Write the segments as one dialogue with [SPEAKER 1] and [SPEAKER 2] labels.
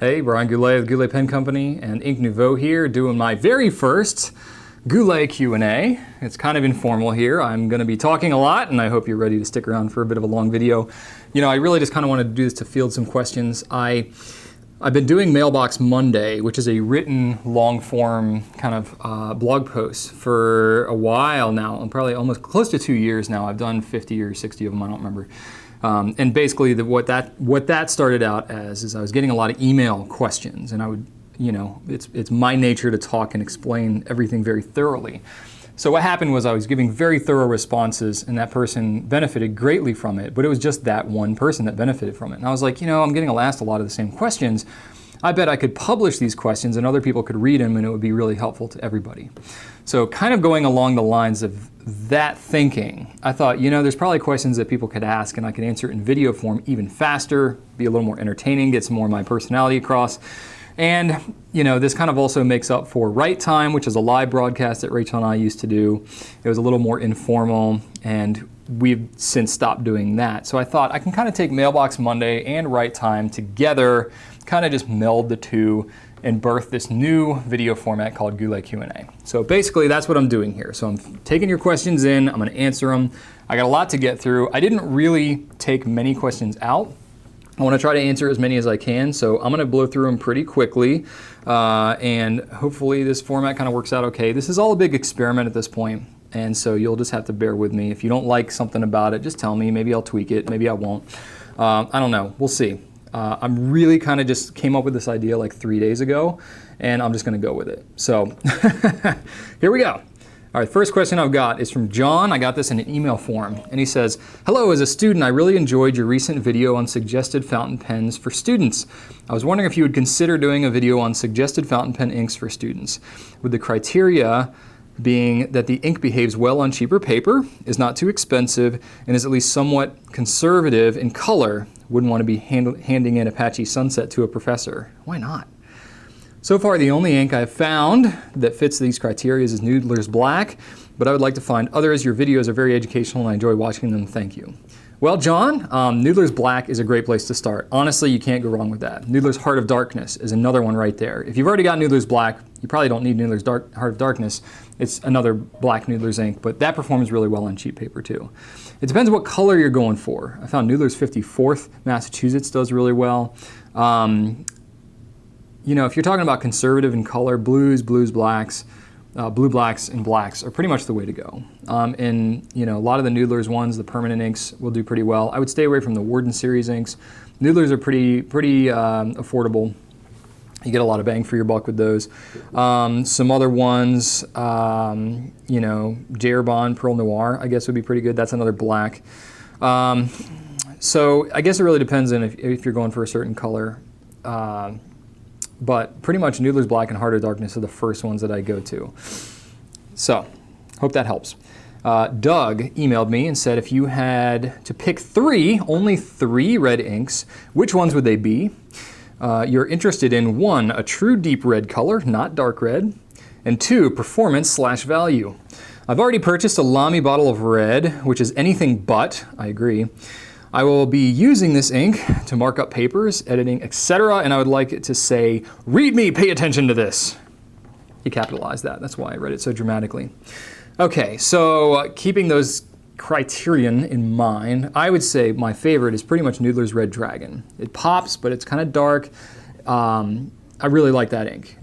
[SPEAKER 1] Hey, Brian Goulet of Goulet Pen Company and Ink Nouveau here, doing my very first Goulet Q&A. It's kind of informal here. I'm going to be talking a lot, and I hope you're ready to stick around for a bit of a long video. You know, I really just kind of wanted to do this to field some questions. I've been doing Mailbox Monday, which is a written, long-form kind of blog post for a while now, and probably almost close to 2 years now. I've done 50 or 60 of them, I don't remember. And basically, what that started out as is I was getting a lot of email questions, and I would, you know, it's my nature to talk and explain everything very thoroughly. So what happened was I was giving very thorough responses, and that person benefited greatly from it, but it was just that one person that benefited from it. And I was like, you know, I'm getting asked a lot of the same questions. I bet I could publish these questions and other people could read them and it would be really helpful to everybody. So kind of going along the lines of that thinking, I thought, you know, there's probably questions that people could ask and I could answer it in video form even faster, be a little more entertaining, get some more of my personality across. And, you know, this kind of also makes up for Write Time, which is a live broadcast that Rachel and I used to do. It was a little more informal, and we've since stopped doing that. So I thought I can kind of take Mailbox Monday and Write Time together, kind of just meld the two and birth this new video format called Goulet Q&A. So basically that's what I'm doing here. So I'm taking your questions in, I'm gonna answer them. I got a lot to get through. I didn't really take many questions out. I want to try to answer as many as I can, so I'm going to blow through them pretty quickly, and hopefully this format kind of works out okay. This is all a big experiment at this point, and so you'll just have to bear with me. If you don't like something about it, just tell me. Maybe I'll tweak it, maybe I won't. I don't know, we'll see. I'm really kind of just came up with this idea like 3 days ago, and I'm just going to go with it. So here we go. All right, first question I've got is from John. I got this in an email form, and he says, "Hello, as a student, I really enjoyed your recent video on suggested fountain pens for students. I was wondering if you would consider doing a video on suggested fountain pen inks for students, with the criteria being that the ink behaves well on cheaper paper, is not too expensive, and is at least somewhat conservative in color. Wouldn't want to be handing in Apache Sunset to a professor." Why not? So far, the only ink I've found that fits these criteria is Noodler's Black, but I would like to find others. Your videos are very educational and I enjoy watching them. Thank you. Well, John, Noodler's Black is a great place to start. Honestly, you can't go wrong with that. Noodler's Heart of Darkness is another one right there. If you've already got Noodler's Black, you probably don't need Noodler's Heart of Darkness. It's another black Noodler's ink, but that performs really well on cheap paper too. It depends what color you're going for. I found Noodler's 54th Massachusetts does really well. You know, if you're talking about conservative in color, blues, blacks, blue blacks, and blacks are pretty much the way to go. And, you know, a lot of the Noodlers ones, the permanent inks, will do pretty well. I would stay away from the Warden series inks. Noodlers are pretty affordable. You get a lot of bang for your buck with those. Some other ones, you know, Jerbon Pearl Noir, I guess would be pretty good. That's another black. So I guess it really depends on if you're going for a certain color. But pretty much Noodler's Black and Heart of Darkness are the first ones that I go to. So, hope that helps. Doug emailed me and said if you had to pick only three red inks, which ones would they be? You're interested in 1, a true deep red color, not dark red, and 2, performance/value. I've already purchased a Lamy bottle of red, which is anything but, I agree. I will be using this ink to mark up papers, editing, etc., and I would like it to say, "Read me, pay attention to this." He capitalized that, that's why I read it so dramatically. Okay, so keeping those criterion in mind, I would say my favorite is pretty much Noodler's Red Dragon. It pops, but it's kind of dark. I really like that ink.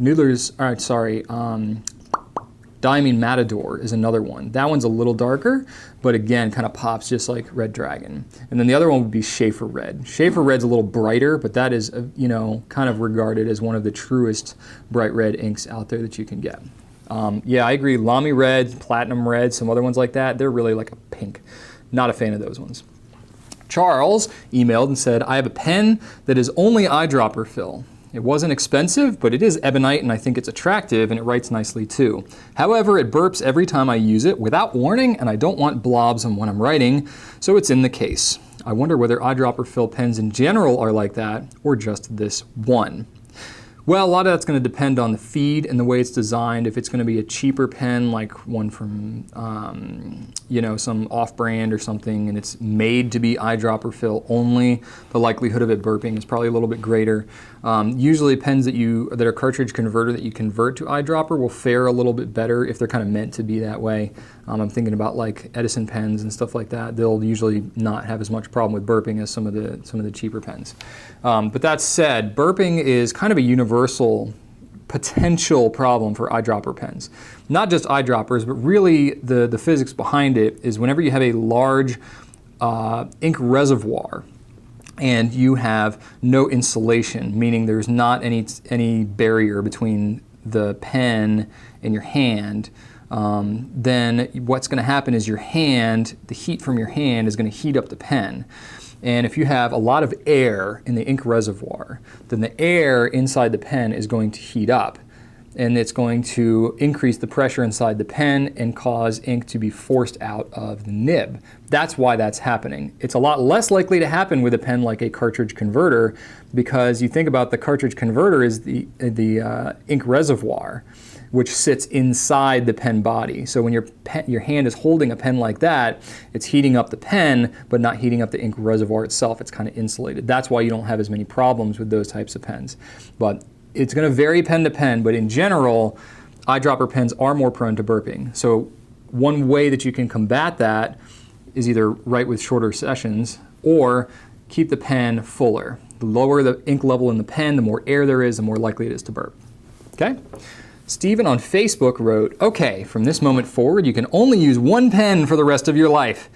[SPEAKER 1] Diamine Matador is another one. That one's a little darker, but again, kind of pops just like Red Dragon. And then the other one would be Schaefer Red. Schaefer Red's a little brighter, but that is, you know, kind of regarded as one of the truest bright red inks out there that you can get. Yeah, I agree. Lamy Red, Platinum Red, some other ones like that, they're really like a pink. Not a fan of those ones. Charles emailed and said, I have a pen that is only eyedropper-fill. It wasn't expensive, but it is ebonite and I think it's attractive and it writes nicely too. However, it burps every time I use it without warning and I don't want blobs when I'm writing, so it's in the case. I wonder whether eyedropper-fill pens in general are like that or just this one. Well, a lot of that's going to depend on the feed and the way it's designed. If it's going to be a cheaper pen, like one from, you know, some off-brand or something, and it's made to be eyedropper-fill only, the likelihood of it burping is probably a little bit greater. Usually pens that are cartridge converter that you convert to eyedropper will fare a little bit better if they're kind of meant to be that way. I'm thinking about like Edison pens and stuff like that. They'll usually not have as much problem with burping as some of the cheaper pens. But that said, burping is kind of a universal potential problem for eyedropper pens. Not just eyedroppers, but really the physics behind it is whenever you have a large ink reservoir and you have no insulation, meaning there's not any barrier between the pen and your hand, then what's going to happen is your hand, the heat from your hand is going to heat up the pen. And if you have a lot of air in the ink reservoir, then the air inside the pen is going to heat up. And it's going to increase the pressure inside the pen and cause ink to be forced out of the nib. That's why that's happening. It's a lot less likely to happen with a pen like a cartridge converter, because you think about the cartridge converter is the ink reservoir, which sits inside the pen body. So when your hand is holding a pen like that, it's heating up the pen, but not heating up the ink reservoir itself. It's kind of insulated. That's why you don't have as many problems with those types of pens. But it's going to vary pen to pen, but in general, eyedropper pens are more prone to burping. So one way that you can combat that is either write with shorter sessions or keep the pen fuller. The lower the ink level in the pen, the more air there is, the more likely it is to burp. Okay? Stephen on Facebook wrote, okay, from this moment forward, you can only use one pen for the rest of your life.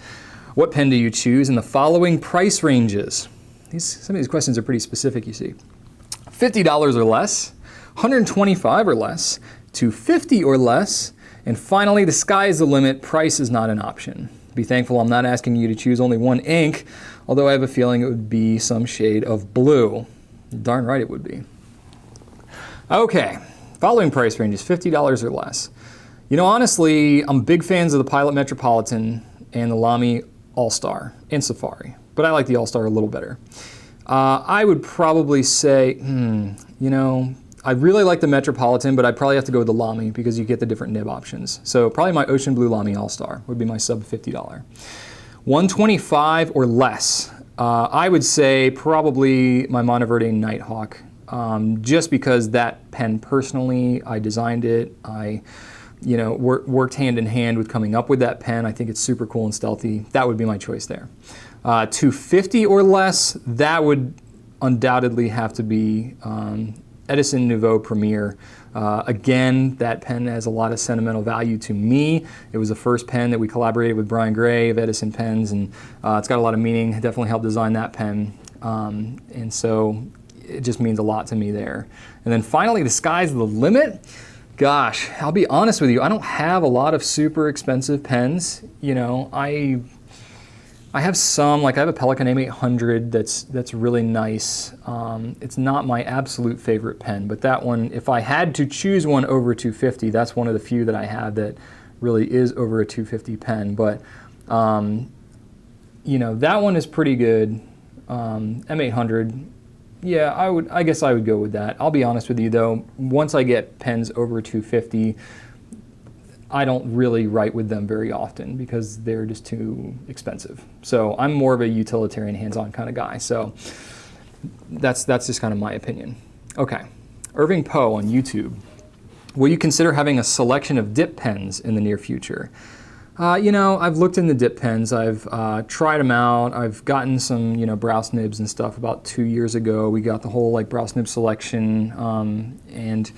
[SPEAKER 1] What pen do you choose in the following price ranges? Some of these questions are pretty specific, you see. $50 or less, $125 or less, $250 or less, and finally, the sky is the limit, price is not an option. Be thankful I'm not asking you to choose only one ink, although I have a feeling it would be some shade of blue. Darn right it would be. Okay, following price range is $50 or less. You know, honestly, I'm big fans of the Pilot Metropolitan and the Lamy All-Star and Safari, but I like the All-Star a little better. I would probably say, you know, I really like the Metropolitan, but I'd probably have to go with the Lamy because you get the different nib options. So probably my Ocean Blue Lamy All-Star would be my sub $50. $125 or less. I would say probably my Monteverde Nighthawk, just because that pen personally, I designed it. I worked hand in hand with coming up with that pen. I think it's super cool and stealthy. That would be my choice there. $250 or less, that would undoubtedly have to be Edison Nouveau Premier. Again, that pen has a lot of sentimental value to me. It was the first pen that we collaborated with Brian Gray of Edison Pens, and it's got a lot of meaning. It definitely helped design that pen, and so it just means a lot to me there. And then finally, the sky's the limit. Gosh, I'll be honest with you, I don't have a lot of super expensive pens. You know, I have some, like I have a Pelikan M800 that's really nice. It's not my absolute favorite pen, but that one, if I had to choose one over 250, that's one of the few that I have that really is over a 250 pen. But you know, that one is pretty good. M800, yeah, I guess I would go with that. I'll be honest with you though, once I get pens over 250, I don't really write with them very often because they're just too expensive. So I'm more of a utilitarian, hands-on kind of guy. So that's just kind of my opinion. Okay, Irving Poe on YouTube. Will you consider having a selection of dip pens in the near future? You know, I've looked into dip pens. I've tried them out. I've gotten some, you know, Browse nibs and stuff about 2 years ago. We got the whole like Browse nib selection and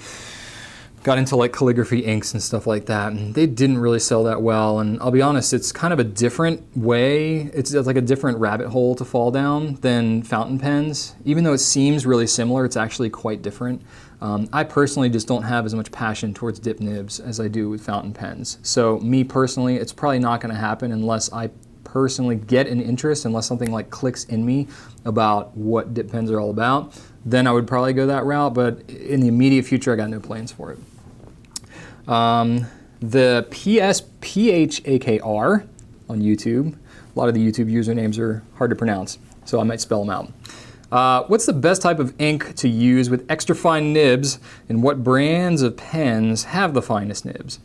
[SPEAKER 1] got into like calligraphy inks and stuff like that, and they didn't really sell that well. And I'll be honest, it's kind of a different way. It's like a different rabbit hole to fall down than fountain pens. Even though it seems really similar, it's actually quite different. I personally just don't have as much passion towards dip nibs as I do with fountain pens. So me personally, it's probably not going to happen unless I personally get an interest, unless something like clicks in me about what dip pens are all about. Then I would probably go that route, but in the immediate future, I got no plans for it. The PSPHAKR on YouTube, a lot of the YouTube usernames are hard to pronounce, so I might spell them out. What's the best type of ink to use with extra fine nibs, and what brands of pens have the finest nibs?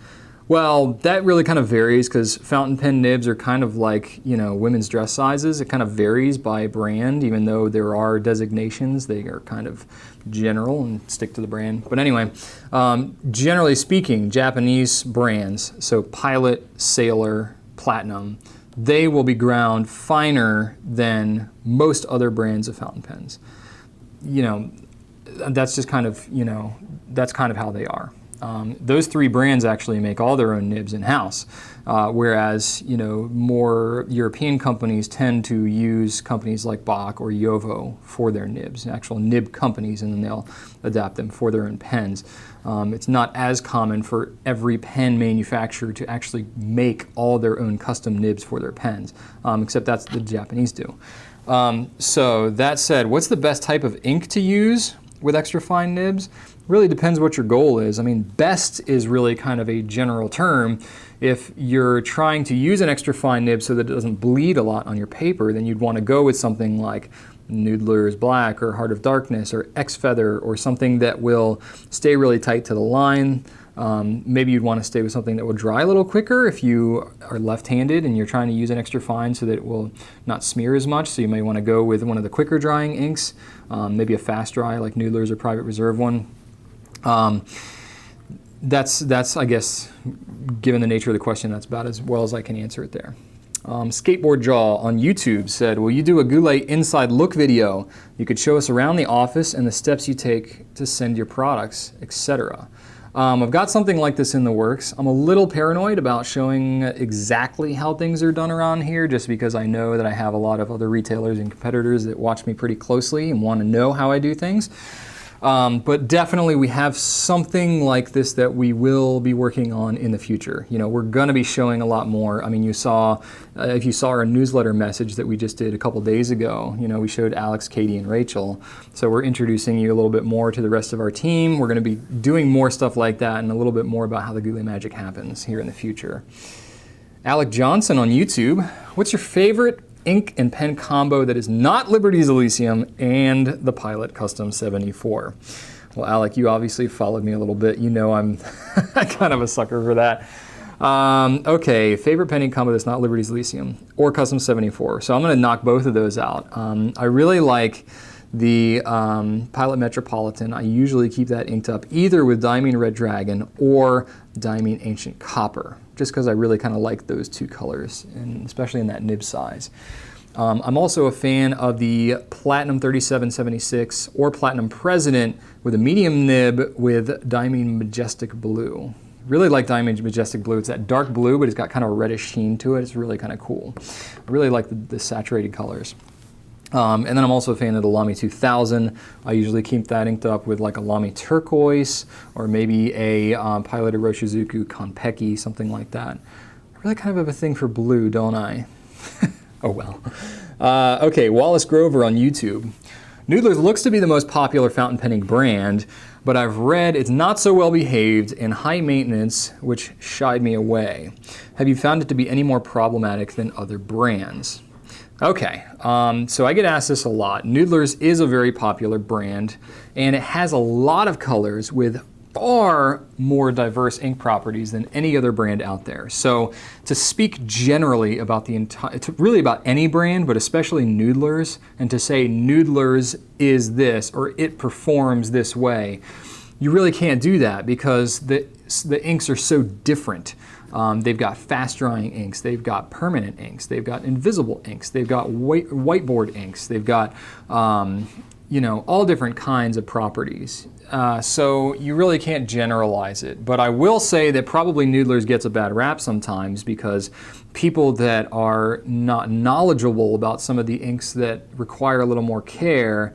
[SPEAKER 1] Well, that really kind of varies because fountain pen nibs are kind of like, you know, women's dress sizes. It kind of varies by brand, even though there are designations. They are kind of general and stick to the brand. But anyway, generally speaking, Japanese brands, so Pilot, Sailor, Platinum, they will be ground finer than most other brands of fountain pens. You know, that's just kind of, you know, that's kind of how they are. Those three brands actually make all their own nibs in-house, whereas, you know, more European companies tend to use companies like Bock or jowo for their nibs, actual nib companies, and then they'll adapt them for their own pens. It's not as common for every pen manufacturer to actually make all their own custom nibs for their pens, except that's what the Japanese do. So that said, what's the best type of ink to use with extra fine nibs? Really depends what your goal is. I mean, best is really kind of a general term. If you're trying to use an extra fine nib so that it doesn't bleed a lot on your paper, then you'd want to go with something like Noodlers Black or Heart of Darkness or X-Feather or something that will stay really tight to the line. Maybe you'd want to stay with something that will dry a little quicker if you are left-handed and you're trying to use an extra fine so that it will not smear as much. So you may want to go with one of the quicker drying inks, maybe a fast dry like Noodlers or Private Reserve one. That's I guess, given the nature of the question, that's about as well as I can answer it there. Skateboard Jaw on YouTube said, will you do a Goulet inside look video? You could show us around the office and the steps you take to send your products, etc. I've got something like this in the works. I'm a little paranoid about showing exactly how things are done around here, just because I know that I have a lot of other retailers and competitors that watch me pretty closely and want to know how I do things. But definitely we have something like this that we will be working on in the future. You know, we're going to be showing a lot more. I mean, you saw, if you saw our newsletter message that we just did a couple days ago, you know, we showed Alex, Katie, and Rachel. So we're introducing you a little bit more to the rest of our team. We're going to be doing more stuff like that and a little bit more about how the Goulet magic happens here in the future. Alec Johnson on YouTube, what's your favorite ink and pen combo that is not Liberty's Elysium and the Pilot Custom 74? Well, Alec, you obviously followed me a little bit. You know I'm kind of a sucker for that. Okay, favorite pen ink combo that's not Liberty's Elysium or Custom 74. So I'm going to knock both of those out. I really like the Pilot Metropolitan. I usually keep that inked up either with Diamine Red Dragon or Diamine Ancient Copper, just because I really kind of like those two colors, and especially in that nib size. I'm also a fan of the Platinum 3776 or Platinum President with a medium nib with Diamine Majestic Blue. Really like Diamine Majestic Blue. It's that dark blue, but it's got kind of a reddish sheen to it. It's really kind of cool. I really like the saturated colors. And then I'm also a fan of the Lamy 2000. I usually keep that inked up with like a Lamy Turquoise or maybe a Pilot Iroshizuku Konpeki, something like that. I really kind of have a thing for blue, don't I? Oh well. Okay, Wallace Grover on YouTube. Noodlers looks to be the most popular fountain pen ink brand, but I've read it's not so well behaved and high maintenance, which shied me away. Have you found it to be any more problematic than other brands? Okay, so I get asked this a lot. Noodlers is a very popular brand, and it has a lot of colors with far more diverse ink properties than any other brand out there. So to speak generally about the entire, really about any brand, but especially Noodlers, and to say Noodlers is this or it performs this way, you really can't do that because the inks are so different. They've got fast drying inks, they've got permanent inks, they've got invisible inks, they've got whiteboard inks, they've got you know, all different kinds of properties. So you really can't generalize it. But I will say that probably Noodlers gets a bad rap sometimes because people that are not knowledgeable about some of the inks that require a little more care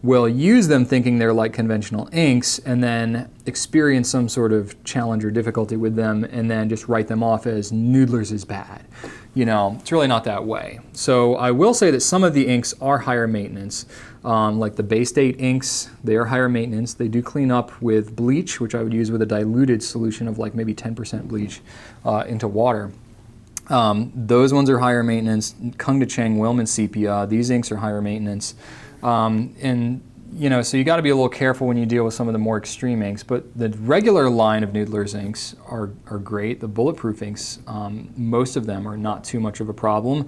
[SPEAKER 1] will use them thinking they're like conventional inks and then experience some sort of challenge or difficulty with them and then just write them off as Noodlers is bad. You know, it's really not that way. So I will say that some of the inks are higher maintenance. Like the Bay State inks, they are higher maintenance. They do clean up with bleach, which I would use with a diluted solution of like maybe 10% bleach into water. Those ones are higher maintenance. Kung De Chang Wellman Sepia, these inks are higher maintenance. And you know, so you got to be a little careful when you deal with some of the more extreme inks, but the regular line of Noodlers inks are great. The bulletproof inks, most of them are not too much of a problem.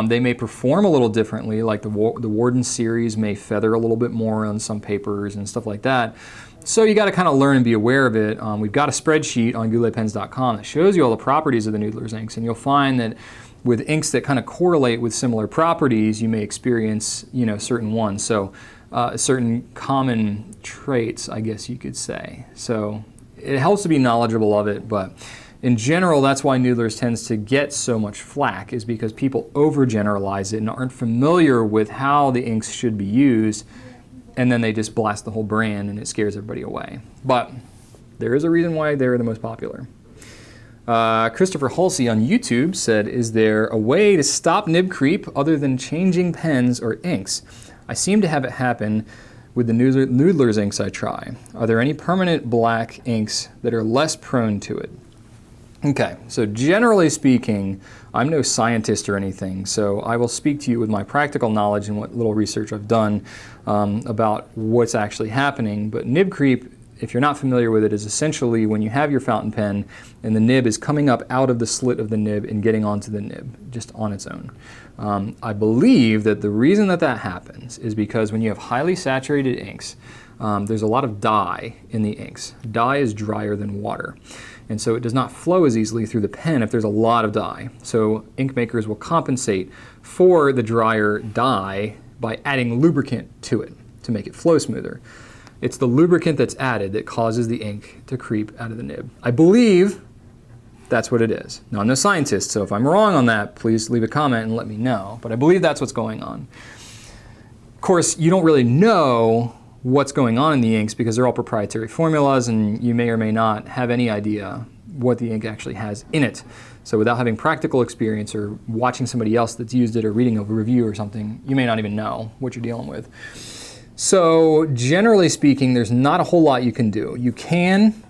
[SPEAKER 1] They may perform a little differently, like the Warden series may feather a little bit more on some papers and stuff like that. So you got to kind of learn and be aware of it. We've got a spreadsheet on gouletpens.com that shows you all the properties of the Noodlers inks, and you'll find that with inks that kind of correlate with similar properties, you may experience, you know, certain ones. So certain common traits, I guess you could say. So it helps to be knowledgeable of it, but in general, that's why Noodlers tends to get so much flack, is because people overgeneralize it and aren't familiar with how the inks should be used, and then they just blast the whole brand and it scares everybody away. But there is a reason why they're the most popular. Christopher Halsey on YouTube said, is there a way to stop nib creep other than changing pens or inks? I seem to have it happen with the Noodlers inks I try. Are there any permanent black inks that are less prone to it? Okay, so generally speaking, I'm no scientist or anything, so I will speak to you with my practical knowledge and what little research I've done about what's actually happening. But nib creep, if you're not familiar with it, is essentially when you have your fountain pen and the nib is coming up out of the slit of the nib and getting onto the nib just on its own. I believe that the reason that that happens is because when you have highly saturated inks, there's a lot of dye in the inks. Dye is drier than water, and so it does not flow as easily through the pen if there's a lot of dye. So ink makers will compensate for the drier dye by adding lubricant to it to make it flow smoother. It's the lubricant that's added that causes the ink to creep out of the nib. I believe that's what it is. Now, I'm no scientist, so if I'm wrong on that, please leave a comment and let me know. But I believe that's what's going on. Of course, you don't really know what's going on in the inks because they're all proprietary formulas, and you may or may not have any idea what the ink actually has in it. So without having practical experience or watching somebody else that's used it or reading a review or something, you may not even know what you're dealing with. So generally speaking, there's not a whole lot you can do. You can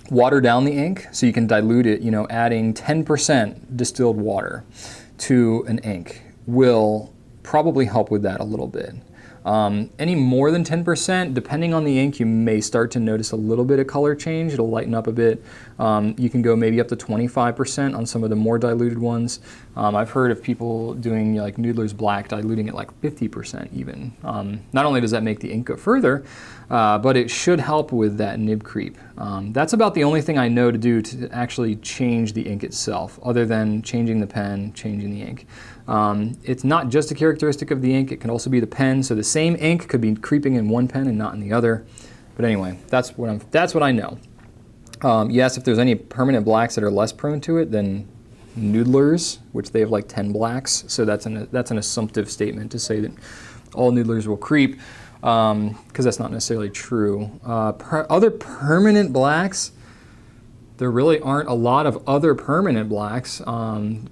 [SPEAKER 1] water down the ink, so you can dilute it, you know, adding 10% distilled water to an ink will probably help with that a little bit. Any more than 10%, depending on the ink, you may start to notice a little bit of color change. It'll lighten up a bit. You can go maybe up to 25% on some of the more diluted ones. I've heard of people doing like Noodler's Black, diluting it like 50% even. Not only does that make the ink go further, but it should help with that nib creep. That's about the only thing I know to do to actually change the ink itself, other than changing the pen, changing the ink. It's not just a characteristic of the ink, it can also be the pen, so the same ink could be creeping in one pen and not in the other. But anyway, that's what I know. You asked if there's any permanent blacks that are less prone to it than Noodlers, which they have like 10 blacks, so that's an assumptive statement to say that all Noodlers will creep, because that's not necessarily true. Other permanent blacks, there really aren't a lot of other permanent blacks.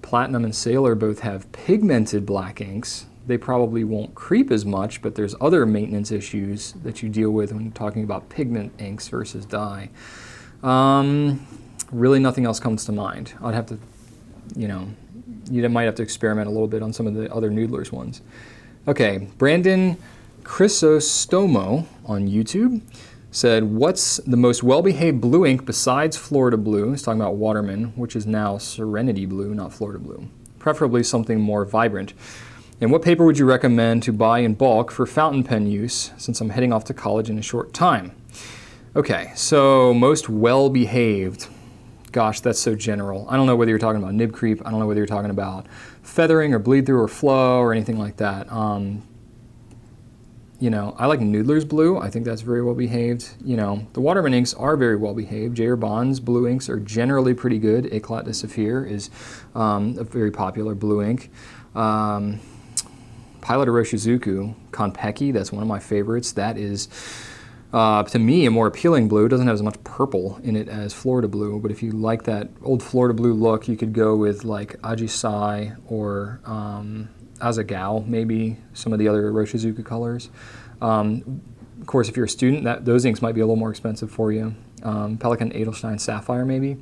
[SPEAKER 1] Platinum and Sailor both have pigmented black inks. They probably won't creep as much, but there's other maintenance issues that you deal with when you're talking about pigment inks versus dye. Really nothing else comes to mind. I'd have to, you might have to experiment a little bit on some of the other Noodlers ones. Okay, Brandon Chrysostomo on YouTube said, what's the most well-behaved blue ink besides Florida Blue? He's talking about Waterman, which is now Serenity Blue, not Florida Blue. Preferably something more vibrant. And what paper would you recommend to buy in bulk for fountain pen use, since I'm heading off to college in a short time? Okay, so most well-behaved. Gosh, that's so general. I don't know whether you're talking about nib creep. I don't know whether you're talking about feathering or bleed through or flow or anything like that. I like Noodler's Blue. I think that's very well behaved. The Waterman inks are very well behaved. J.R. Bond's blue inks are generally pretty good. Eclat de Saphir is a very popular blue ink. Pilot Iroshizuku Konpeki, that's one of my favorites. That is, to me, a more appealing blue. It doesn't have as much purple in it as Florida Blue, but if you like that old Florida Blue look, you could go with like Ajisai or Azagao, maybe, some of the other Iroshizuku colors. Of course, if you're a student, those inks might be a little more expensive for you. Pelikan Edelstein Sapphire, maybe.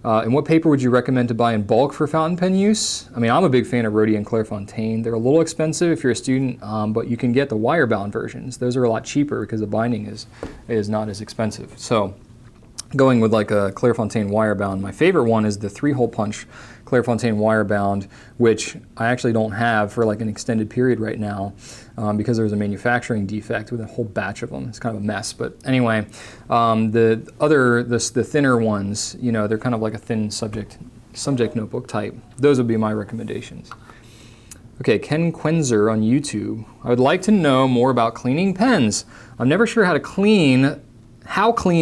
[SPEAKER 1] And what paper would you recommend to buy in bulk for fountain pen use? I mean, I'm a big fan of Rhodium and Clairefontaine. They're a little expensive if you're a student, but you can get the wire-bound versions. Those are a lot cheaper because the binding is not as expensive. So going with like a Clairefontaine wire-bound, my favorite one is the 3-hole punch Clairefontaine wire-bound, which I actually don't have for like an extended period right now because there's a manufacturing defect with a whole batch of them. It's kind of a mess, but anyway, the thinner ones, you know, they're kind of like a thin subject notebook type. Those would be my recommendations. Okay, Ken Quenzer on YouTube. I would like to know more about cleaning pens. I'm never sure how clean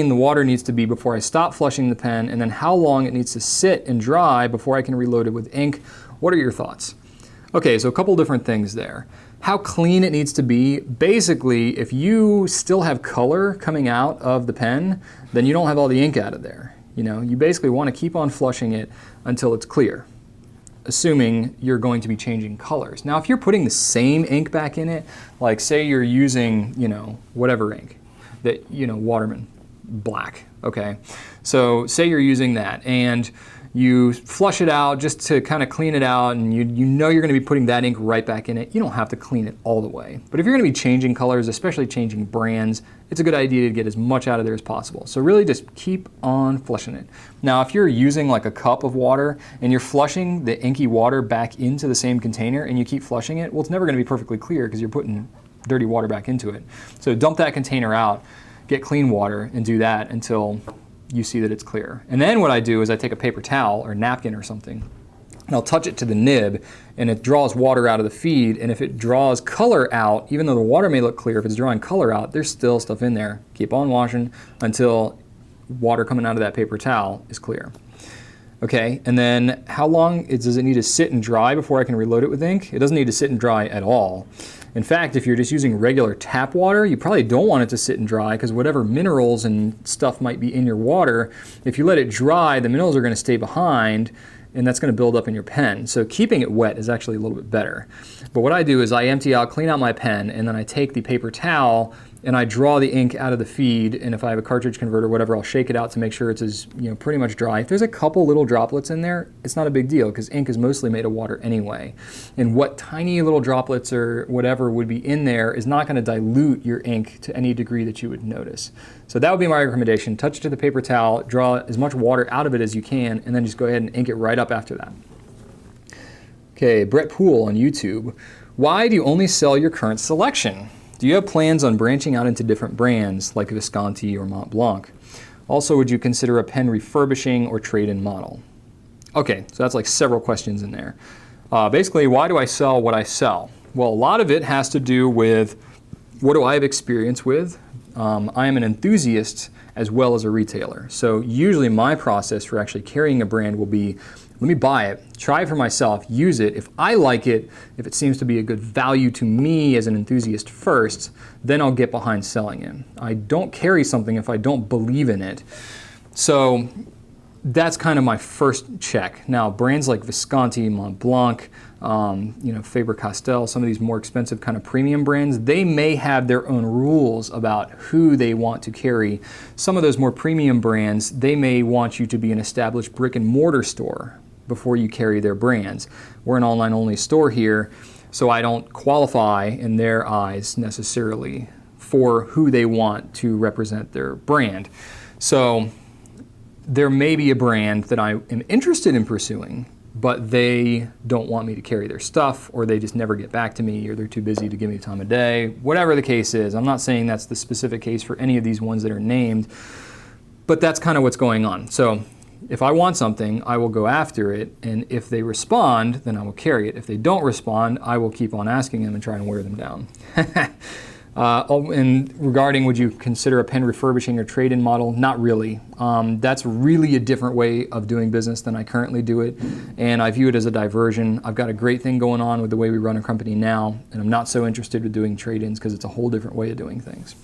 [SPEAKER 1] the water needs to be before I stop flushing the pen, and then how long it needs to sit and dry before I can reload it with ink. What are your thoughts? Okay, so a couple different things there. How clean it needs to be. Basically, if you still have color coming out of the pen, then you don't have all the ink out of there. You know, you basically want to keep on flushing it until it's clear, assuming you're going to be changing colors. Now, if you're putting the same ink back in it, like say you're using, you know, whatever ink, that, you know, Waterman black, okay? So say you're using that and you flush it out just to kind of clean it out, and you know you're gonna be putting that ink right back in it. You don't have to clean it all the way. But if you're gonna be changing colors, especially changing brands, it's a good idea to get as much out of there as possible. So really just keep on flushing it. Now, if you're using like a cup of water and you're flushing the inky water back into the same container and you keep flushing it, well, it's never gonna be perfectly clear because you're putting dirty water back into it. So dump that container out, get clean water, and do that until you see that it's clear. And then what I do is I take a paper towel or napkin or something, and I'll touch it to the nib, and it draws water out of the feed, and if it draws color out, even though the water may look clear, if it's drawing color out, there's still stuff in there. Keep on washing until water coming out of that paper towel is clear. Okay, and then how long does it need to sit and dry before I can reload it with ink? It doesn't need to sit and dry at all. In fact, if you're just using regular tap water, you probably don't want it to sit and dry because whatever minerals and stuff might be in your water, if you let it dry, the minerals are going to stay behind, and that's going to build up in your pen. So keeping it wet is actually a little bit better. But what I do is I empty out, clean out my pen, and then I take the paper towel and I draw the ink out of the feed, and if I have a cartridge converter or whatever, I'll shake it out to make sure it's as, you know, pretty much dry. If there's a couple little droplets in there, it's not a big deal because ink is mostly made of water anyway. And what tiny little droplets or whatever would be in there is not going to dilute your ink to any degree that you would notice. So that would be my recommendation. Touch it to the paper towel, draw as much water out of it as you can, and then just go ahead and ink it right up after that. Okay, Brett Poole on YouTube. Why do you only sell your current selection? Do you have plans on branching out into different brands like Visconti or Mont Blanc? Also, would you consider a pen refurbishing or trade-in model? Okay, so that's like several questions in there. Basically, why do I sell what I sell? Well, a lot of it has to do with what do I have experience with. I am an enthusiast as well as a retailer. So usually my process for actually carrying a brand will be, let me buy it, try it for myself, use it. If I like it, if it seems to be a good value to me as an enthusiast first, then I'll get behind selling it. I don't carry something if I don't believe in it. So that's kind of my first check. Now, brands like Visconti, Mont Blanc, Faber-Castell, some of these more expensive kind of premium brands, they may have their own rules about who they want to carry. Some of those more premium brands, they may want you to be an established brick and mortar store before you carry their brands. We're an online-only store here, so I don't qualify in their eyes necessarily for who they want to represent their brand. So there may be a brand that I am interested in pursuing, but they don't want me to carry their stuff, or they just never get back to me, or they're too busy to give me the time of day. Whatever the case is, I'm not saying that's the specific case for any of these ones that are named, but that's kind of what's going on. So if I want something, I will go after it, and if they respond, then I will carry it. If they don't respond, I will keep on asking them and try and wear them down. And regarding would you consider a pen refurbishing or trade-in model? Not really. That's really a different way of doing business than I currently do it, and I view it as a diversion. I've got a great thing going on with the way we run a company now, and I'm not so interested in doing trade-ins because it's a whole different way of doing things.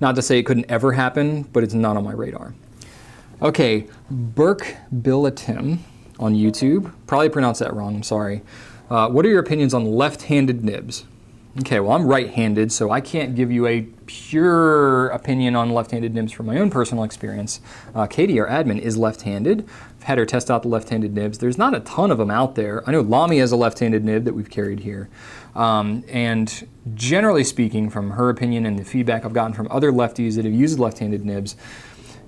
[SPEAKER 1] Not to say it couldn't ever happen, but it's not on my radar. Okay, Burke-Billatim on YouTube. Probably pronounced that wrong, I'm sorry. What are your opinions on left-handed nibs? Okay, well, I'm right-handed, so I can't give you a pure opinion on left-handed nibs from my own personal experience. Katie, our admin, is left-handed. I've had her test out the left-handed nibs. There's not a ton of them out there. I know Lamy has a left-handed nib that we've carried here. And generally speaking, from her opinion and the feedback I've gotten from other lefties that have used left-handed nibs,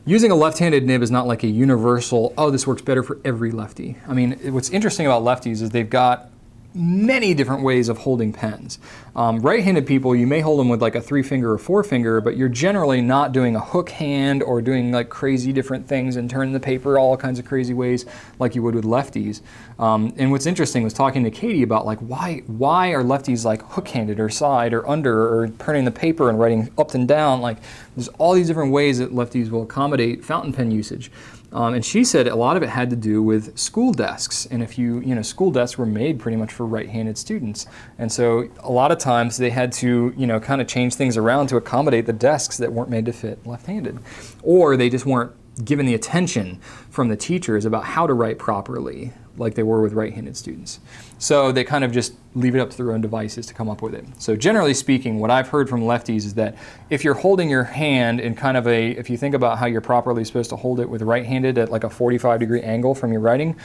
[SPEAKER 1] using a left-handed nib is not like a universal, oh, this works better for every lefty. I mean, what's interesting about lefties is they've got many different ways of holding pens. Right-handed people, you may hold them with like a 3-finger or 4-finger, but you're generally not doing a hook hand or doing like crazy different things and turning the paper all kinds of crazy ways like you would with lefties. And what's interesting was talking to Katie about like why are lefties like hook-handed or side or under or turning the paper and writing up and down. Like there's all these different ways that lefties will accommodate fountain pen usage. And she said a lot of it had to do with school desks. And if you know, school desks were made pretty much for right-handed students. And so a lot of times they had to, you know, kind of change things around to accommodate the desks that weren't made to fit left-handed. Or they just weren't given the attention from the teachers about how to write properly like they were with right-handed students. So they kind of just leave it up to their own devices to come up with it. So generally speaking, what I've heard from lefties is that if you're holding your hand in kind of a, if you think about how you're properly supposed to hold it with right-handed at like a 45-degree angle from your writing,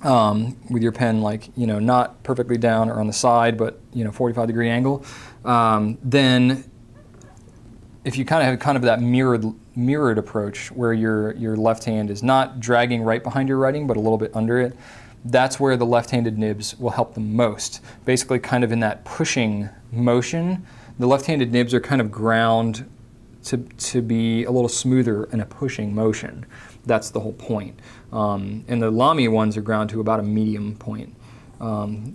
[SPEAKER 1] with your pen like, you know, not perfectly down or on the side, but, you know, 45-degree angle, then if you kind of have that mirrored approach where your left hand is not dragging right behind your writing but a little bit under it, that's where the left-handed nibs will help the most. Basically kind of in that pushing motion, the left-handed nibs are kind of ground to be a little smoother in a pushing motion. That's the whole point. And the Lamy ones are ground to about a medium point.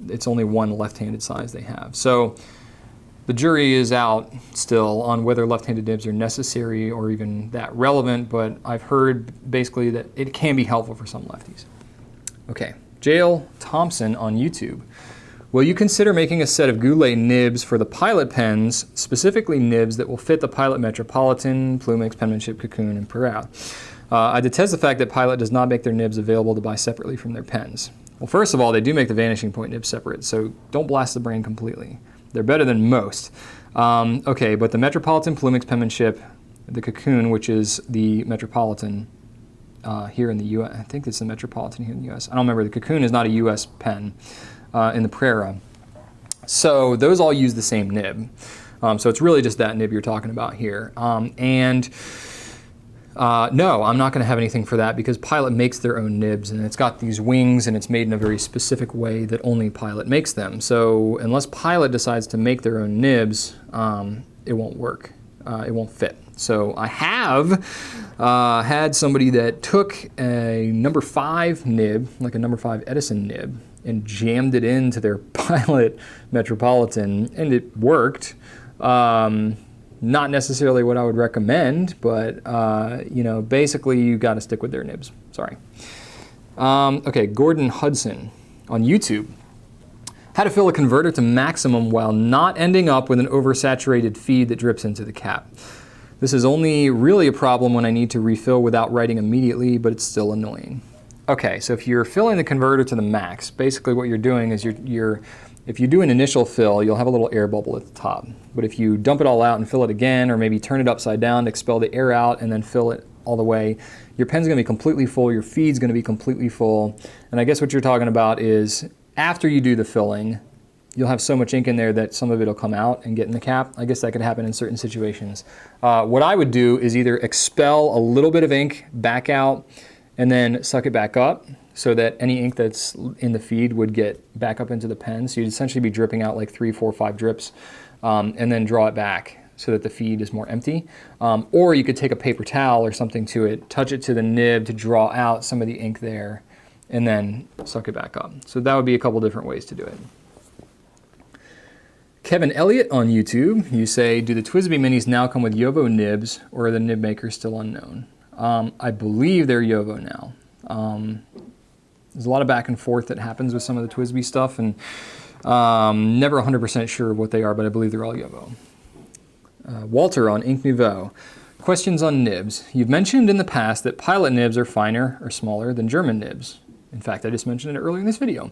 [SPEAKER 1] It's only one left-handed size they have. So the jury is out still on whether left-handed nibs are necessary or even that relevant, but I've heard basically that it can be helpful for some lefties. Okay, Jael Thompson on YouTube. Will you consider making a set of Goulet nibs for the Pilot pens, specifically nibs that will fit the Pilot Metropolitan, Plumix, Penmanship, Cocoon, and Prera? I detest the fact that Pilot does not make their nibs available to buy separately from their pens. Well, first of all, they do make the Vanishing Point nibs separate, so don't blast the brain completely. They're better than most. Okay, but the Metropolitan, Plumix, Penmanship, the Cocoon, which is the Metropolitan here in the U.S. I think it's the Metropolitan here in the U.S. I don't remember. The Cocoon is not a U.S. pen in the Prera. So those all use the same nib. So it's really just that nib you're talking about here. No, I'm not going to have anything for that because Pilot makes their own nibs and it's got these wings and it's made in a very specific way that only Pilot makes them. So unless Pilot decides to make their own nibs, it won't work. It won't fit. So I have had somebody that took a number 5 nib, like a number 5 Edison nib, and jammed it into their Pilot Metropolitan, and it worked. Not necessarily what I would recommend, but you know, basically you got to stick with their nibs. Sorry. Okay, Gordon Hudson on YouTube. How to fill a converter to maximum while not ending up with an oversaturated feed that drips into the cap. This is only really a problem when I need to refill without writing immediately, but it's still annoying. Okay, so if you're filling the converter to the max, basically what you're doing is if you do an initial fill, you'll have a little air bubble at the top. But if you dump it all out and fill it again, or maybe turn it upside down to expel the air out and then fill it all the way, your pen's gonna be completely full, your feed's gonna be completely full. And I guess what you're talking about is after you do the filling, you'll have so much ink in there that some of it will come out and get in the cap. I guess that could happen in certain situations. What I would do is either expel a little bit of ink back out and then suck it back up so that any ink that's in the feed would get back up into the pen. So you'd essentially be dripping out like 3, 4, 5 drips and then draw it back so that the feed is more empty. Or you could take a paper towel or something to it, touch it to the nib to draw out some of the ink there and then suck it back up. So that would be a couple different ways to do it. Kevin Elliott on YouTube, you say, do the TWISBI minis now come with jowo nibs or are the nib makers still unknown? I believe they're jowo now. There's a lot of back and forth that happens with some of the TWISBI stuff, and never 100% sure what they are, but I believe they're all jowo. Walter on Ink Nouveau. Questions on nibs. You've mentioned in the past that Pilot nibs are finer or smaller than German nibs. In fact, I just mentioned it earlier in this video.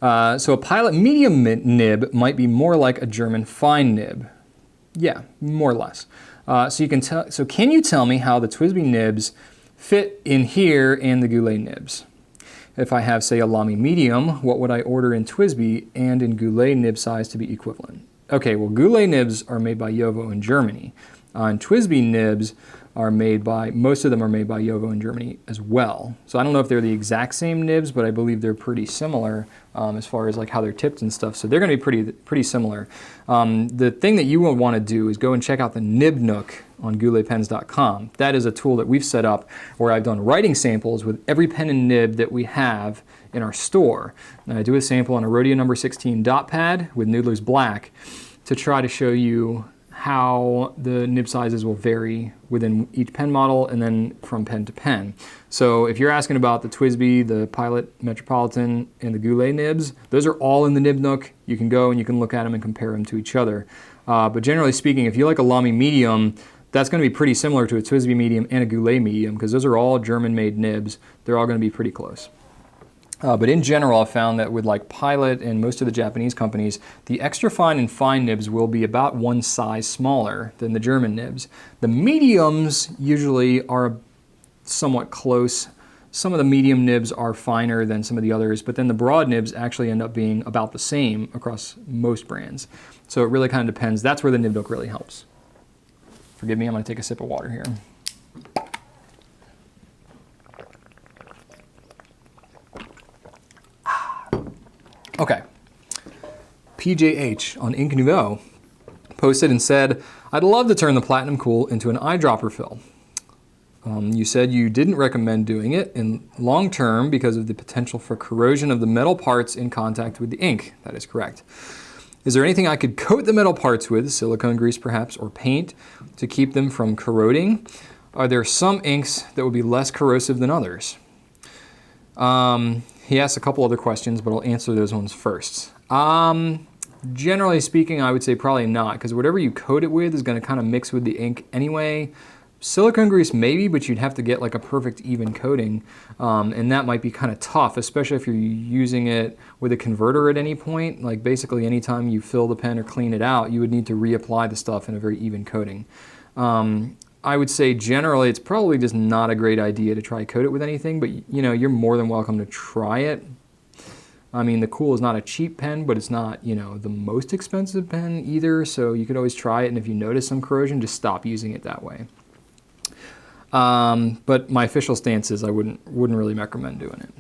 [SPEAKER 1] So a Pilot medium nib might be more like a German fine nib. Yeah, more or less. So can you tell me how the TWSBI nibs fit in here and the Goulet nibs? If I have, say, a Lamy medium, what would I order in TWSBI and in Goulet nib size to be equivalent? Okay, well, Goulet nibs are made by jowo in Germany. And TWSBI nibs are made by, most of them are made by jowo in Germany as well. So I don't know if they're the exact same nibs, but I believe they're pretty similar as far as like how they're tipped and stuff. So they're going to be pretty similar. The thing that you will want to do is go and check out the Nib Nook on gouletpens.com. That is a tool that we've set up where I've done writing samples with every pen and nib that we have in our store. And I do a sample on a Rhodia number 16 dot pad with Noodlers black to try to show you how the nib sizes will vary within each pen model and then from pen to pen. So if you're asking about the TWSBI, the Pilot Metropolitan, and the Goulet nibs, those are all in the Nib Nook. You can go and you can look at them and compare them to each other. But generally speaking, if you like a Lamy medium, that's going to be pretty similar to a TWSBI medium and a Goulet medium because those are all German-made nibs. They're all going to be pretty close. But in general, I've found that with like Pilot and most of the Japanese companies, the extra fine and fine nibs will be about one size smaller than the German nibs. The mediums usually are somewhat close. Some of the medium nibs are finer than some of the others, but then the broad nibs actually end up being about the same across most brands. So it really kind of depends. That's where the Nib Nook really helps. Forgive me, I'm going to take a sip of water here. Okay, PJH on Ink Nouveau posted and said, I'd love to turn the Platinum Cool into an eyedropper-fill. You said you didn't recommend doing it in long term because of the potential for corrosion of the metal parts in contact with the ink. That is correct. Is there anything I could coat the metal parts with, silicone grease perhaps, or paint, to keep them from corroding? Are there some inks that would be less corrosive than others? He asked a couple other questions, but I'll answer those ones first. Generally speaking, I would say probably not, because whatever you coat it with is going to kind of mix with the ink anyway. Silicone grease maybe, but you'd have to get like a perfect even coating, and that might be kind of tough, especially if you're using it with a converter at any point. Like basically anytime you fill the pen or clean it out, you would need to reapply the stuff in a very even coating. I would say generally it's probably just not a great idea to try coat it with anything, but you know, you're more than welcome to try it. I mean, the Cool is not a cheap pen, but it's not, you know, the most expensive pen either, so you could always try it, and if you notice some corrosion, just stop using it that way. But my official stance is I wouldn't really recommend doing it.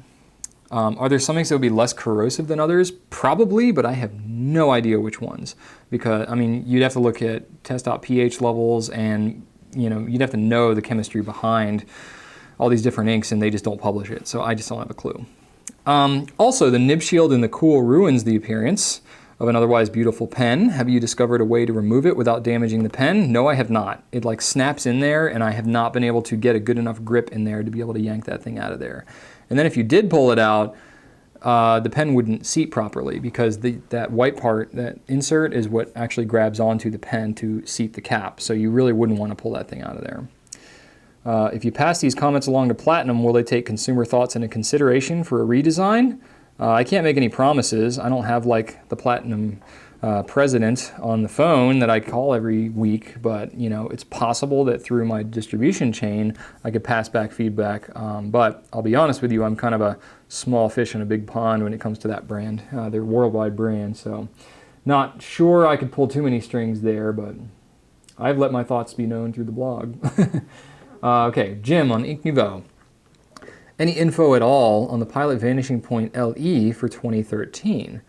[SPEAKER 1] Are there some inks that would be less corrosive than others? Probably, but I have no idea which ones, because, I mean, you'd have to look at test out pH levels and you know, you'd have to know the chemistry behind all these different inks, and they just don't publish it, so I just don't have a clue. Also, the nib shield in the Cool ruins the appearance of an otherwise beautiful pen. Have you discovered a way to remove it without damaging the pen? No, I have not. It like snaps in there, and I have not been able to get a good enough grip in there to be able to yank that thing out of there. And then if you did pull it out, the pen wouldn't seat properly because that white part, that insert, is what actually grabs onto the pen to seat the cap. So you really wouldn't want to pull that thing out of there. If you pass these comments along to Platinum, will they take consumer thoughts into consideration for a redesign? I can't make any promises. I don't have like the Platinum president on the phone that I call every week, but you know, it's possible that through my distribution chain I could pass back feedback. But I'll be honest with you, I'm kind of a small fish in a big pond when it comes to that brand. They're a worldwide brand, so not sure I could pull too many strings there, but I've let my thoughts be known through the blog. Okay, Jim on Ink Nouveau. Any info at all on the Pilot Vanishing Point LE for 2013?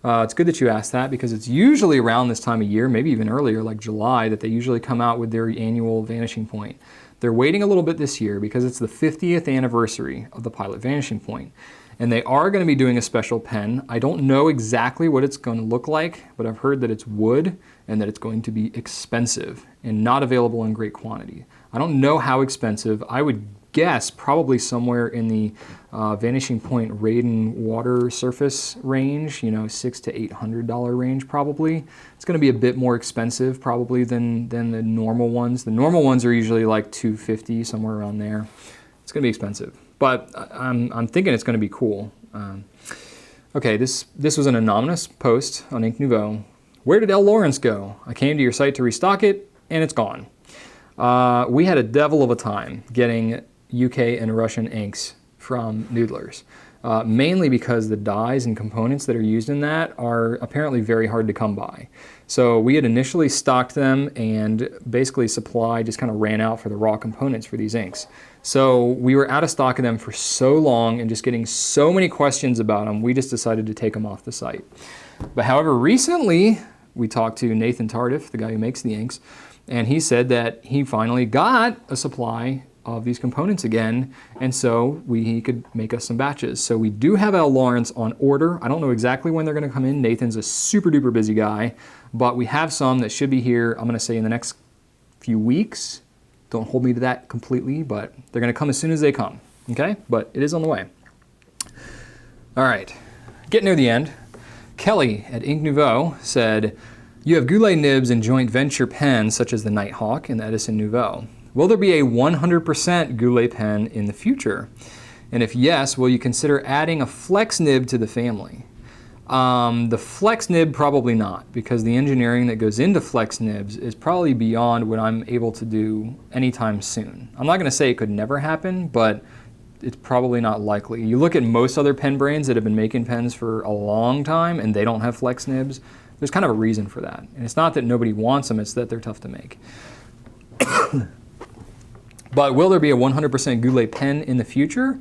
[SPEAKER 1] It's good that you asked that because it's usually around this time of year, maybe even earlier, like July, that they usually come out with their annual Vanishing Point. They're waiting a little bit this year because it's the 50th anniversary of the Pilot Vanishing Point. And they are going to be doing a special pen. I don't know exactly what it's going to look like, but I've heard that it's wood and that it's going to be expensive and not available in great quantity. I don't know how expensive. I would guess probably somewhere in the Vanishing Point Raiden water surface range, you know, $600 to $800 range probably. It's going to be a bit more expensive probably than the normal ones. The normal ones are usually like $250, somewhere around there. It's going to be expensive, but I'm thinking it's going to be cool. Okay, this was an anonymous post on Ink Nouveau. Where did L. Lawrence go? I came to your site to restock it, and it's gone. We had a devil of a time getting UK and Russian inks from Noodlers, mainly because the dyes and components that are used in that are apparently very hard to come by. So we had initially stocked them, and basically supply just kind of ran out for the raw components for these inks. So we were out of stock of them for so long and just getting so many questions about them, we just decided to take them off the site. But however, recently we talked to Nathan Tardif, the guy who makes the inks, and he said that he finally got a supply of these components again, and so he could make us some batches. So we do have L. Lawrence on order. I don't know exactly when they're going to come in. Nathan's a super duper busy guy, but we have some that should be here, I'm going to say in the next few weeks. Don't hold me to that completely, but they're going to come as soon as they come, okay? But it is on the way. All right, getting near the end. Kelly at Ink Nouveau said, you have Goulet nibs and joint venture pens such as the Nighthawk and the Edison Nouveau. Will there be a 100% Goulet pen in the future? And if yes, will you consider adding a flex nib to the family? The flex nib, probably not, because the engineering that goes into flex nibs is probably beyond what I'm able to do anytime soon. I'm not going to say it could never happen, but it's probably not likely. You look at most other pen brands that have been making pens for a long time and they don't have flex nibs, there's kind of a reason for that. And it's not that nobody wants them, it's that they're tough to make. But will there be a 100% Goulet pen in the future?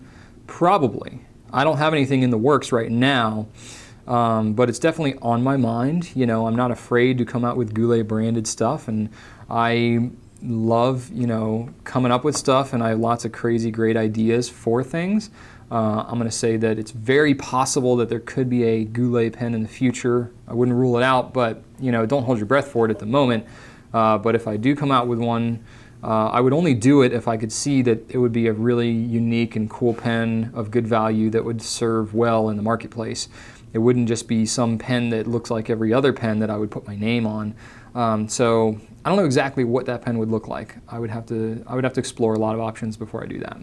[SPEAKER 1] Probably. I don't have anything in the works right now. But it's definitely on my mind. You know, I'm not afraid to come out with Goulet branded stuff, and I love, you know, coming up with stuff, and I have lots of crazy great ideas for things. I'm going to say that it's very possible that there could be a Goulet pen in the future. I wouldn't rule it out, but, you know, don't hold your breath for it at the moment. But if I do come out with one, I would only do it if I could see that it would be a really unique and cool pen of good value that would serve well in the marketplace. It wouldn't just be some pen that looks like every other pen that I would put my name on. So I don't know exactly what that pen would look like. I would have to explore a lot of options before I do that.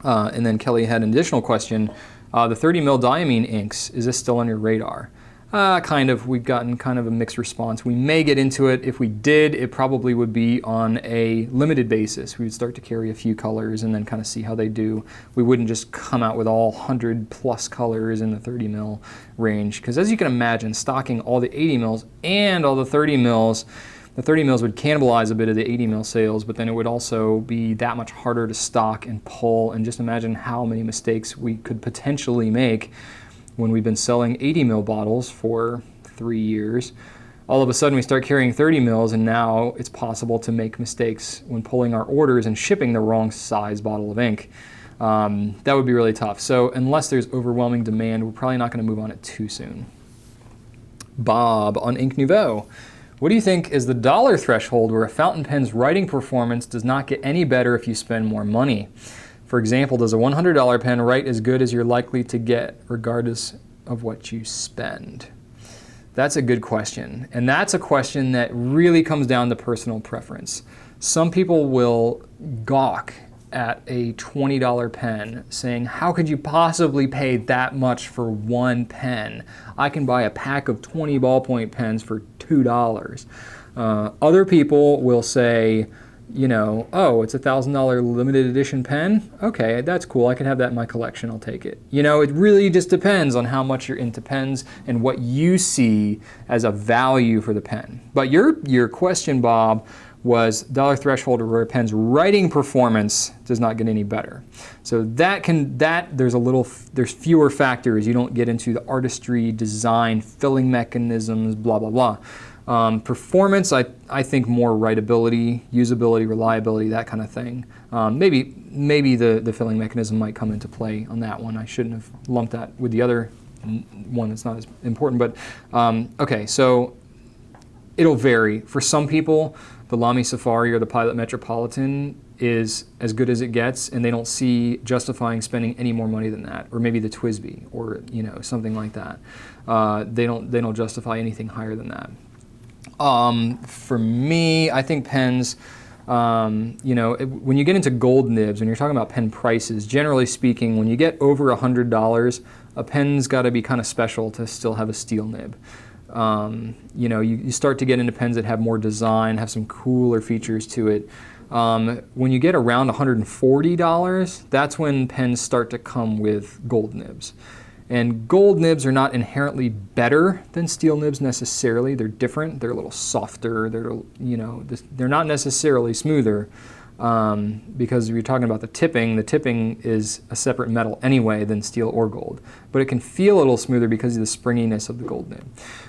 [SPEAKER 1] And then Kelly had an additional question. The 30 mil Diamine inks, is this still on your radar? Kind of. We've gotten kind of a mixed response. We may get into it. If we did, it probably would be on a limited basis. We would start to carry a few colors and then kind of see how they do. We wouldn't just come out with all 100+ colors in the 30 mil range. Because as you can imagine, stocking all the 80 mils and all the 30 mils, the 30 mils would cannibalize a bit of the 80 mil sales, but then it would also be that much harder to stock and pull. And just imagine how many mistakes we could potentially make when we've been selling 80 mil bottles for 3 years. All of a sudden we start carrying 30 mils, and now it's possible to make mistakes when pulling our orders and shipping the wrong size bottle of ink. That would be really tough. So unless there's overwhelming demand, we're probably not going to move on it too soon. Bob on Ink Nouveau. What do you think is the dollar threshold where a fountain pen's writing performance does not get any better if you spend more money? For example, does a $100 pen write as good as you're likely to get regardless of what you spend? That's a good question. And that's a question that really comes down to personal preference. Some people will gawk at a $20 pen saying, how could you possibly pay that much for one pen? I can buy a pack of 20 ballpoint pens for $2. Other people will say, you know, oh, it's a $1,000 limited edition pen? Okay, that's cool. I can have that in my collection. I'll take it. You know, it really just depends on how much you're into pens and what you see as a value for the pen. But your question, Bob, was dollar threshold where a pen's writing performance does not get any better. So there's fewer factors. You don't get into the artistry, design, filling mechanisms, blah, blah, blah. Performance, I think more writability, usability, reliability, that kind of thing. Maybe the filling mechanism might come into play on that one. I shouldn't have lumped that with the other one that's not as important. But okay, so it'll vary. For some people, the Lamy Safari or the Pilot Metropolitan is as good as it gets, and they don't see justifying spending any more money than that, or maybe the TWISBI, or something like that. They don't justify anything higher than that. For me, I think pens You know, when you get into gold nibs, when you're talking about pen prices, generally speaking, when you get over $100, a pen's got to be kind of special to still have a steel nib. You know, you start to get into pens that have more design, have some cooler features to it. When you get around $140, that's when pens start to come with gold nibs. And gold nibs are not inherently better than steel nibs necessarily. They're different. They're a little softer. They're, you know, they're not necessarily smoother because if you're talking about the tipping is a separate metal anyway than steel or gold. But it can feel a little smoother because of the springiness of the gold nib.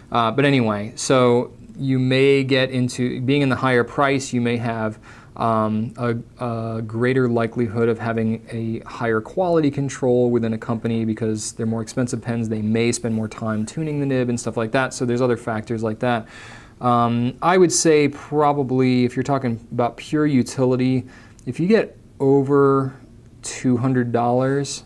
[SPEAKER 1] But anyway, so you may get into, being in the higher price, you may have a greater likelihood of having a higher quality control within a company because they're more expensive pens. They may spend more time tuning the nib and stuff like that. So there's other factors like that. I would say probably if you're talking about pure utility, if you get over $200,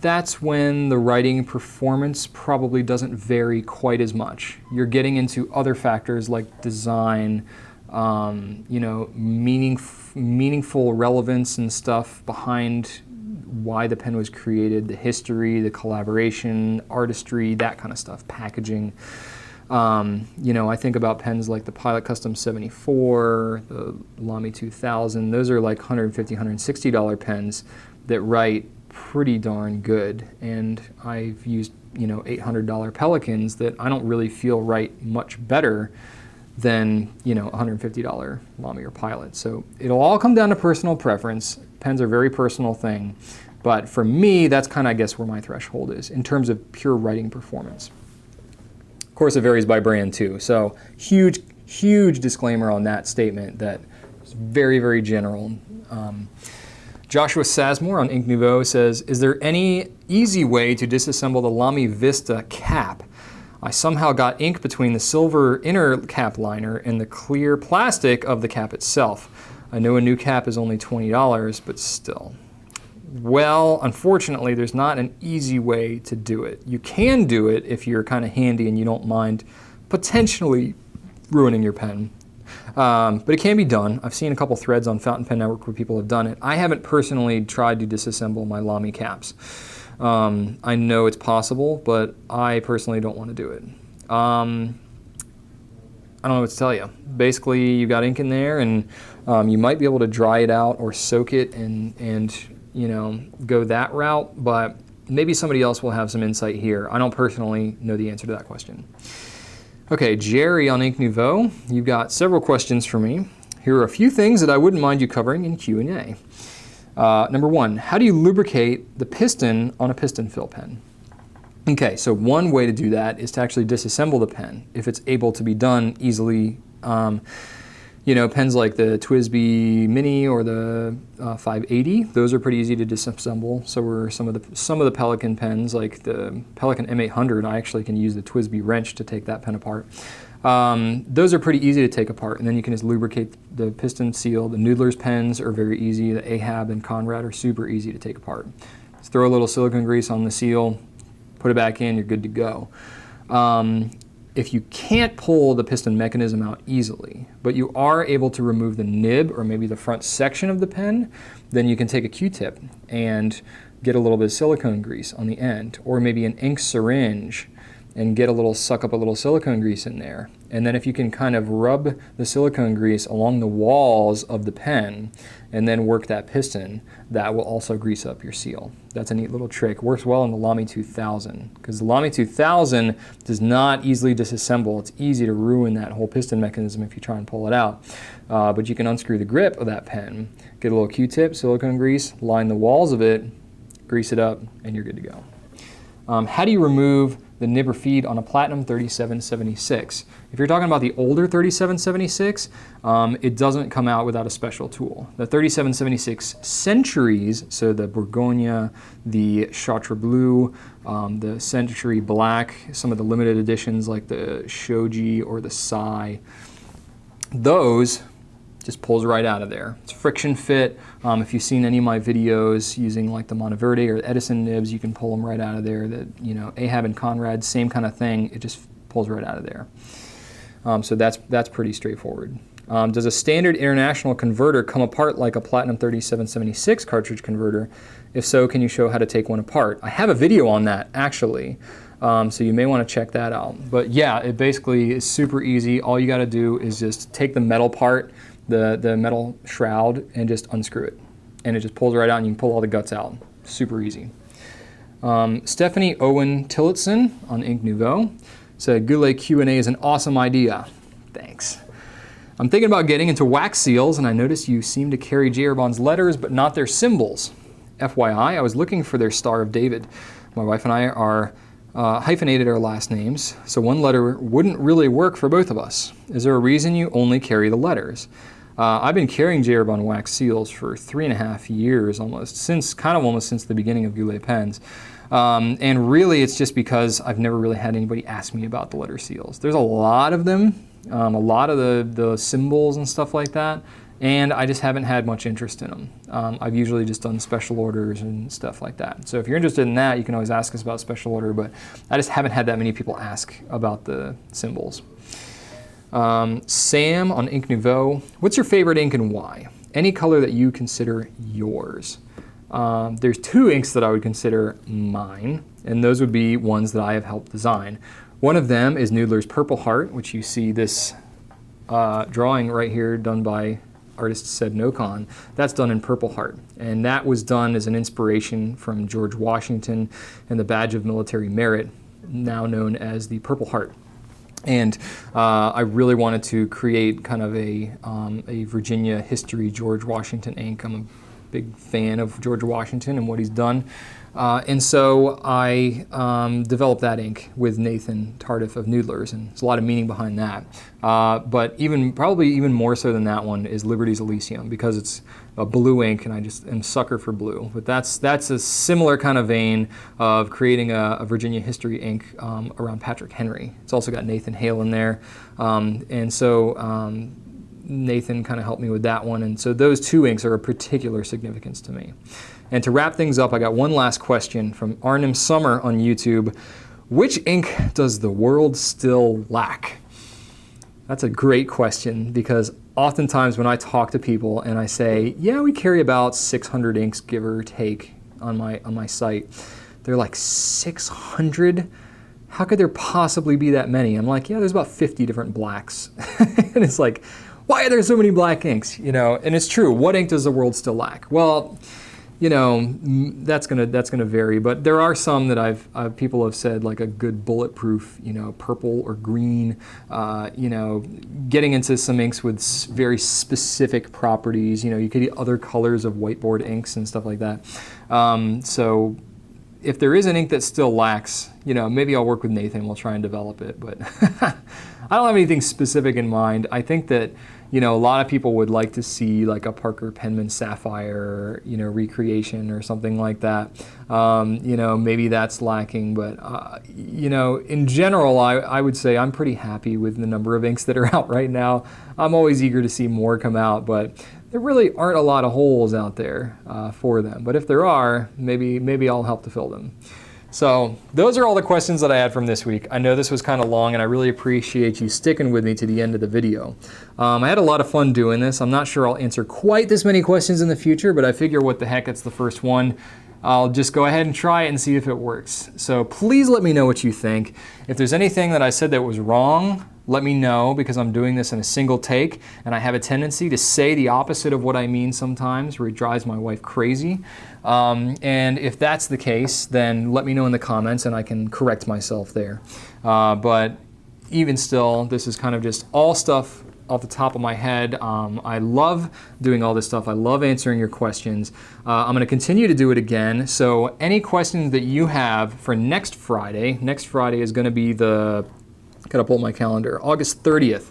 [SPEAKER 1] that's when the writing performance probably doesn't vary quite as much. You're getting into other factors like design, you know, meaningful relevance and stuff behind why the pen was created, the history, the collaboration, artistry, that kind of stuff, packaging. You know, I think about pens like the Pilot Custom 74, the Lamy 2000. Those are like $150, $160 pens that write pretty darn good. And I've used, you know, $800 Pelicans that I don't really feel write much better than, you know, $150 Lamy or Pilot. So it'll all come down to personal preference. Pens are a very personal thing. But for me, that's kind of, I guess, where my threshold is in terms of pure writing performance. Of course, it varies by brand too. So huge, huge disclaimer on that statement that it's very, very general. Joshua Sasmore on Ink Nouveau says, is there any easy way to disassemble the Lamy Vista cap? I somehow got ink between the silver inner cap liner and the clear plastic of the cap itself. I know a new cap is only $20, but still. Well, unfortunately, there's not an easy way to do it. You can do it if you're kind of handy and you don't mind potentially ruining your pen. But it can be done. I've seen a couple threads on Fountain Pen Network where people have done it. I haven't personally tried to disassemble my Lamy caps. I know it's possible, but I personally don't want to do it. I don't know what to tell you. Basically, you've got ink in there, and you might be able to dry it out or soak it and you know, go that route, but maybe somebody else will have some insight here. I don't personally know the answer to that question. Okay, Jerry on Ink Nouveau, you've got several questions for me. Here are a few things that I wouldn't mind you covering in Q&A. Number one, how do you lubricate the piston on a piston fill pen? Okay, so one way to do that is to actually disassemble the pen if it's able to be done easily. You know, pens like the TWISBI Mini or the 580, those are pretty easy to disassemble. So are some of the Pelican pens, like the Pelican M800. I actually can use the TWISBI wrench to take that pen apart. Those are pretty easy to take apart, and then you can just lubricate the piston seal. The Noodlers pens are very easy. The Ahab and Conrad are super easy to take apart. Just throw a little silicone grease on the seal, put it back in, you're good to go. If you can't pull the piston mechanism out easily, but you are able to remove the nib or maybe the front section of the pen, then you can take a Q-tip and get a little bit of silicone grease on the end, or maybe an ink syringe and get suck up a little silicone grease in there. And then if you can kind of rub the silicone grease along the walls of the pen and then work that piston, that will also grease up your seal. That's a neat little trick. Works well in the Lamy 2000 because the Lamy 2000 does not easily disassemble. It's easy to ruin that whole piston mechanism if you try and pull it out. But you can unscrew the grip of that pen, get a little Q-tip, silicone grease, line the walls of it, grease it up, and you're good to go. How do you remove the nib or feed on a Platinum 3776? If you're talking about the older 3776, it doesn't come out without a special tool. The 3776 Centuries, so the Bourgogne, the Chartres Bleu, the Century Black, some of the limited editions like the Shoji or the Sai, those just pulls right out of there. It's friction fit. If you've seen any of my videos using like the Monteverde or Edison nibs, you can pull them right out of there. The, you know, Ahab and Conrad, same kind of thing. It just pulls right out of there. So that's pretty straightforward. Does a standard international converter come apart like a Platinum 3776 cartridge converter? If so, can you show how to take one apart? I have a video on that, actually, so you may want to check that out. But yeah, it basically is super easy. All you got to do is just take the metal part, the metal shroud, and just unscrew it. And it just pulls right out, and you can pull all the guts out. Super easy. Stephanie Owen Tillotson on Ink Nouveau said, Goulet Q&A is an awesome idea. Thanks. I'm thinking about getting into wax seals, and I noticed you seem to carry J. Bond's letters, but not their symbols. FYI, I was looking for their Star of David. My wife and I are hyphenated our last names, so one letter wouldn't really work for both of us. Is there a reason you only carry the letters? I've been carrying J. Bond wax seals for 3.5 years almost, almost since the beginning of Goulet Pens. And really it's just because I've never really had anybody ask me about the letter seals. There's a lot of them, a lot of the symbols and stuff like that, and I just haven't had much interest in them. I've usually just done special orders and stuff like that. So if you're interested in that, you can always ask us about special order, but I just haven't had that many people ask about the symbols. Sam on Ink Nouveau, what's your favorite ink and why? Any color that you consider yours. There's 2 inks that I would consider mine, and those would be ones that I have helped design. One of them is Noodler's Purple Heart, which you see this drawing right here done by artist said Nocon. That's done in Purple Heart, and that was done as an inspiration from George Washington and the Badge of Military Merit, now known as the Purple Heart. And I really wanted to create kind of a Virginia history George Washington ink. I'm a big fan of George Washington and what he's done. And so I developed that ink with Nathan Tardif of Noodlers, and there's a lot of meaning behind that. But probably even more so than that one is Liberty's Elysium, because it's a blue ink, and I just am a sucker for blue. But that's a similar kind of vein of creating a Virginia history ink around Patrick Henry. It's also got Nathan Hale in there, and so Nathan kind of helped me with that one, and so those 2 inks are of particular significance to me. And to wrap things up, I got one last question from Arnim Summer on YouTube. Which ink does the world still lack? That's a great question, because oftentimes when I talk to people and I say, yeah, we carry about 600 inks, give or take, on my site, they're like, 600? How could there possibly be that many? I'm like, yeah, there's about 50 different blacks. And it's like, why are there so many black inks? You know, and it's true. What ink does the world still lack? Well, you know, that's gonna vary, but there are some that people have said, like a good bulletproof, you know, purple or green, you know, getting into some inks with very specific properties. You know, you could get other colors of whiteboard inks and stuff like that. So if there is an ink that still lacks, you know, maybe I'll work with Nathan and we'll try and develop it, but I don't have anything specific in mind. I think that, you know, a lot of people would like to see like a Parker Penman Sapphire, you know, recreation or something like that. You know, maybe that's lacking, but, you know, in general, I would say I'm pretty happy with the number of inks that are out right now. I'm always eager to see more come out, but there really aren't a lot of holes out there for them. But if there are, maybe I'll help to fill them. So those are all the questions that I had from this week. I know this was kind of long, and I really appreciate you sticking with me to the end of the video. I had a lot of fun doing this. I'm not sure I'll answer quite this many questions in the future, but I figure what the heck, it's the first one. I'll just go ahead and try it and see if it works. So please let me know what you think. If there's anything that I said that was wrong, let me know, because I'm doing this in a single take, and I have a tendency to say the opposite of what I mean sometimes, where it drives my wife crazy. And if that's the case, then let me know in the comments and I can correct myself there. But even still, this is kind of just all stuff off the top of my head. I love doing all this stuff. I love answering your questions. I'm going to continue to do it again. So any questions that you have for next Friday is going to be gotta pull my calendar, August 30th.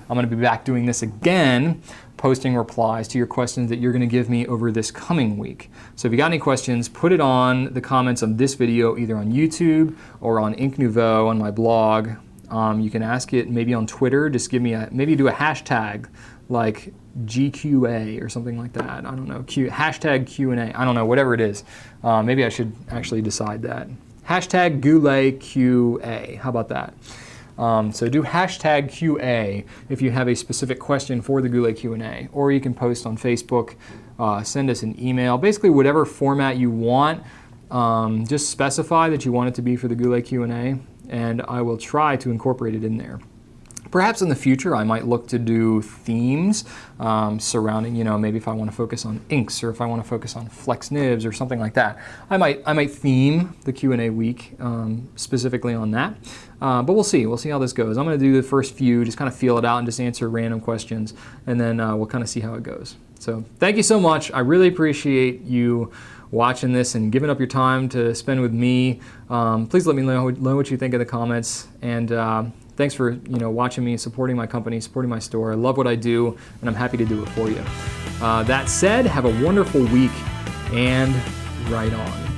[SPEAKER 1] I'm going to be back doing this again, posting replies to your questions that you're going to give me over this coming week. So if you got any questions, put it on the comments on this video, either on YouTube or on Ink Nouveau on my blog. You can ask it maybe on Twitter. Just give me maybe do a hashtag like GQA or something like that. I don't know, hashtag Q&A. I don't know, whatever it is. Maybe I should actually decide that. Hashtag Goulet QA. How about that? So do hashtag QA if you have a specific question for the Goulet Q&A, or you can post on Facebook, send us an email, basically whatever format you want. Just specify that you want it to be for the Goulet Q&A, and I will try to incorporate it in there. Perhaps in the future I might look to do themes surrounding, maybe if I want to focus on inks, or if I want to focus on flex nibs or something like that. I might theme the Q&A week specifically on that. But we'll see how this goes. I'm going to do the first few, just kind of feel it out and just answer random questions, and then we'll kind of see how it goes. So thank you so much. I really appreciate you watching this and giving up your time to spend with me. Please let me know what you think in the comments, and thanks for watching me, supporting my company, supporting my store. I love what I do, and I'm happy to do it for you. That said, have a wonderful week, and right on.